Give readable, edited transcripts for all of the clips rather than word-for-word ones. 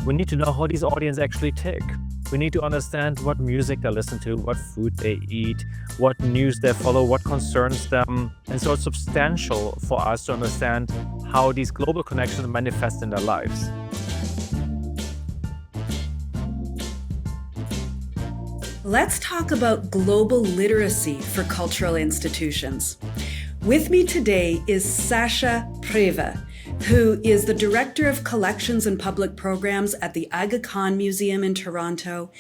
We need to know how these audiences actually tick. We need to understand what music they listen to, what food they eat, what news they follow, what concerns them. And so it's substantial for us to understand how these global connections manifest in their lives. Let's talk about global literacy for cultural institutions. With me today is Sascha Priewe, who is the Director of Collections and Public Programs at the Aga Khan Museum in Toronto,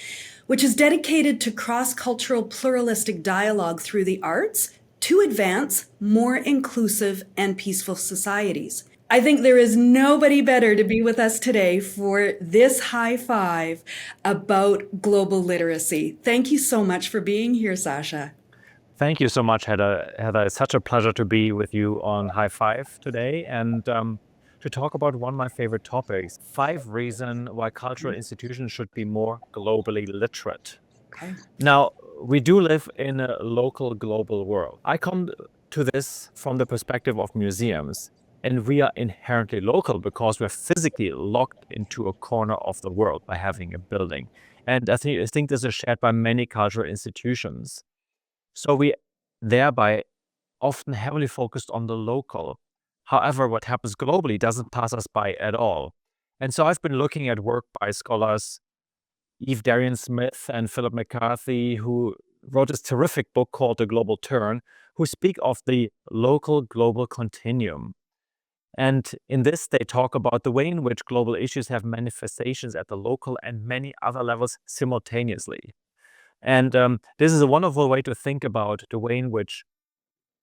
which is dedicated to cross-cultural pluralistic dialogue through the arts to advance more inclusive and peaceful societies. I think there is nobody better to be with us today for this high five about global literacy. Thank you so much for being here, Sascha. Thank you so much, Heather. Heather, it's such a pleasure to be with you on High Five today and to talk about one of my favorite topics, 5 reasons why cultural institutions should be more globally literate. Okay. Now, we do live in a local global world. I come to this from the perspective of museums, and we are inherently local because we're physically locked into a corner of the world by having a building. And I think this is shared by many cultural institutions. So we thereby often heavily focused on the local. However, what happens globally doesn't pass us by at all. And so I've been looking at work by scholars Eve Darian-Smith and Philip McCarthy, who wrote this terrific book called The Global Turn, who speak of the local-global continuum. And in this, they talk about the way in which global issues have manifestations at the local and many other levels simultaneously. And this is a wonderful way to think about the way in which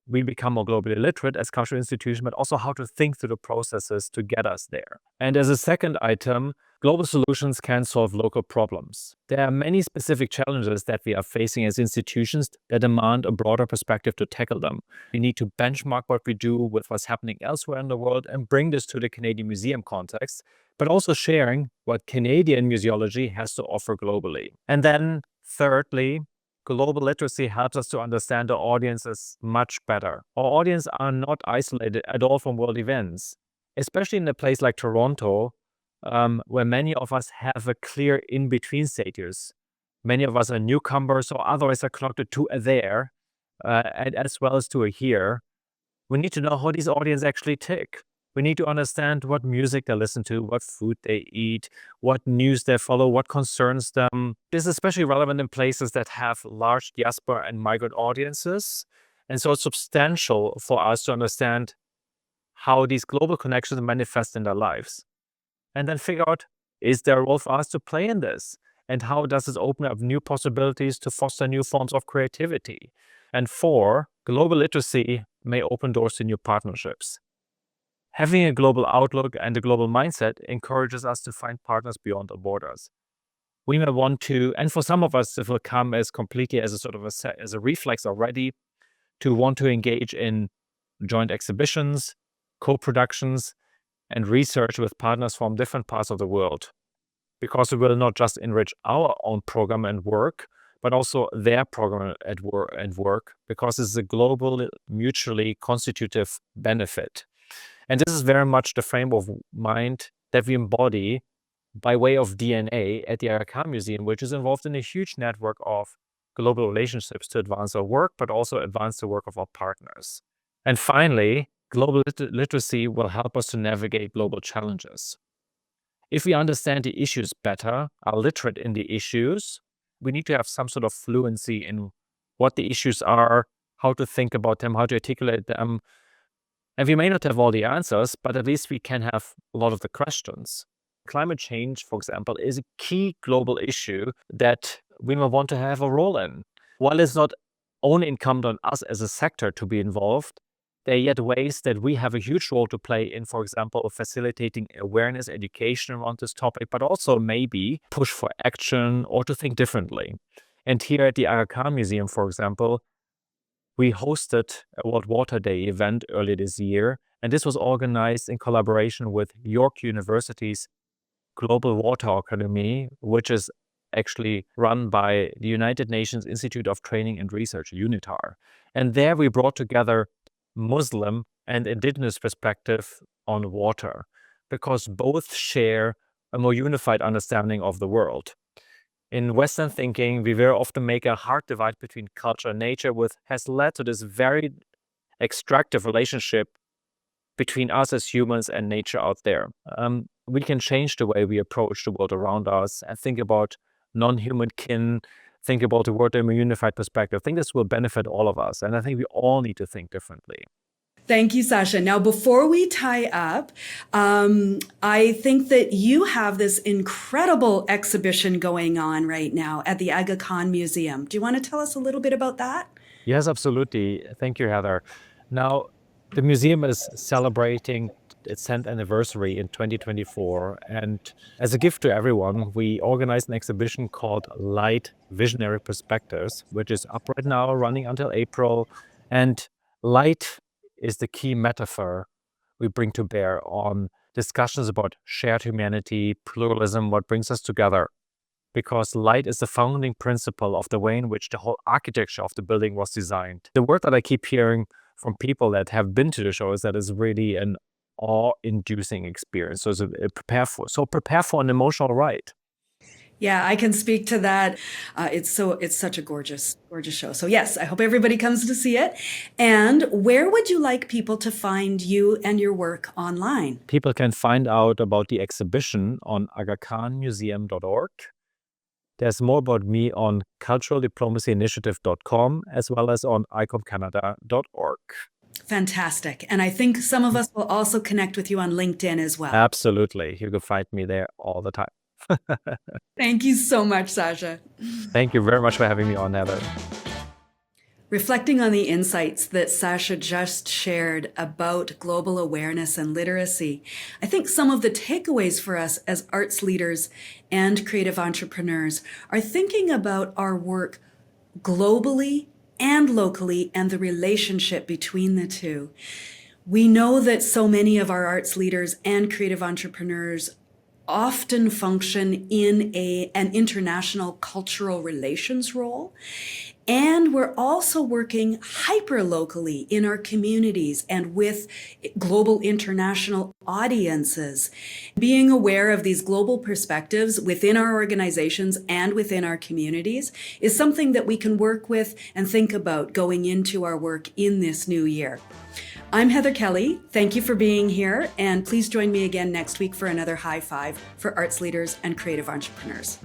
we become more globally literate as cultural institutions, but also how to think through the processes to get us there. And as a second item, global solutions can solve local problems. There are many specific challenges that we are facing as institutions that demand a broader perspective to tackle them. We need to benchmark what we do with what's happening elsewhere in the world and bring this to the Canadian museum context, but also sharing what Canadian museology has to offer globally. And then thirdly, global literacy helps us to understand our audiences much better. Our audience are not isolated at all from world events, especially in a place like Toronto, where many of us have a clear in-between status. Many of us are newcomers or otherwise are connected to a there, and as well as to a here. We need to know how these audiences actually tick. We need to understand what music they listen to, what food they eat, what news they follow, what concerns them. This is especially relevant in places that have large diaspora and migrant audiences. And so it's substantial for us to understand how these global connections manifest in their lives. And then figure out, is there a role for us to play in this? And how does this open up new possibilities to foster new forms of creativity? And 4, global literacy may open doors to new partnerships. Having a global outlook and a global mindset encourages us to find partners beyond the borders. We may want to, and for some of us, it will come as completely as a sort of as a reflex already, to want to engage in joint exhibitions, co-productions, and research with partners from different parts of the world. Because it will not just enrich our own program and work, but also their program and work, because it's a global, mutually constitutive benefit. And this is very much the frame of mind that we embody by way of DNA at the Aga Khan Museum, which is involved in a huge network of global relationships to advance our work, but also advance the work of our partners. And finally, global literacy will help us to navigate global challenges. If we understand the issues better, are literate in the issues, we need to have some sort of fluency in what the issues are, how to think about them, how to articulate them. And we may not have all the answers, but at least we can have a lot of the questions. Climate change, for example, is a key global issue that we will want to have a role in. While it's not only incumbent on us as a sector to be involved, there are yet ways that we have a huge role to play in, for example, facilitating awareness, education around this topic, but also maybe push for action or to think differently. And here at the Aga Khan Museum, for example, we hosted a World Water Day event earlier this year, and this was organized in collaboration with York University's Global Water Academy, which is actually run by the United Nations Institute of Training and Research, UNITAR. And there we brought together Muslim and indigenous perspective on water, because both share a more unified understanding of the world. In Western thinking, we very often make a hard divide between culture and nature, which has led to this very extractive relationship between us as humans and nature out there. We can change the way we approach the world around us and think about non-human kin, think about the world in a unified perspective. I think this will benefit all of us, and I think we all need to think differently. Thank you, Sasha. Now, before we tie up, I think that you have this incredible exhibition going on right now at the Aga Khan Museum. Do you want to tell us a little bit about that? Yes, absolutely. Thank you, Heather. Now, the museum is celebrating its 10th anniversary in 2024. And as a gift to everyone, we organized an exhibition called Light Visionary Perspectives, which is up right now, running until April. And light is the key metaphor we bring to bear on discussions about shared humanity, pluralism, what brings us together. Because light is the founding principle of the way in which the whole architecture of the building was designed. The word that I keep hearing from people that have been to the show is that it's really an awe-inducing experience. So prepare for an emotional ride. Yeah, I can speak to that. It's such a gorgeous show. So yes, I hope everybody comes to see it. And where would you like people to find you and your work online? People can find out about the exhibition on agakhanmuseum.org. There's more about me on culturaldiplomacyinitiative.com as well as on icomcanada.org. Fantastic. And I think some of us will also connect with you on LinkedIn as well. Absolutely. You can find me there all the time. Thank you so much, Sasha. Thank you very much for having me on, Heather. Reflecting on the insights that Sasha just shared about global awareness and literacy, I think some of the takeaways for us as arts leaders and creative entrepreneurs are thinking about our work globally and locally and the relationship between the two. We know that so many of our arts leaders and creative entrepreneurs often function in an international cultural relations role. And we're also working hyper-locally in our communities and with global international audiences. Being aware of these global perspectives within our organizations and within our communities is something that we can work with and think about going into our work in this new year. I'm Heather Kelly. Thank you for being here, and please join me again next week for another high five for arts leaders and creative entrepreneurs.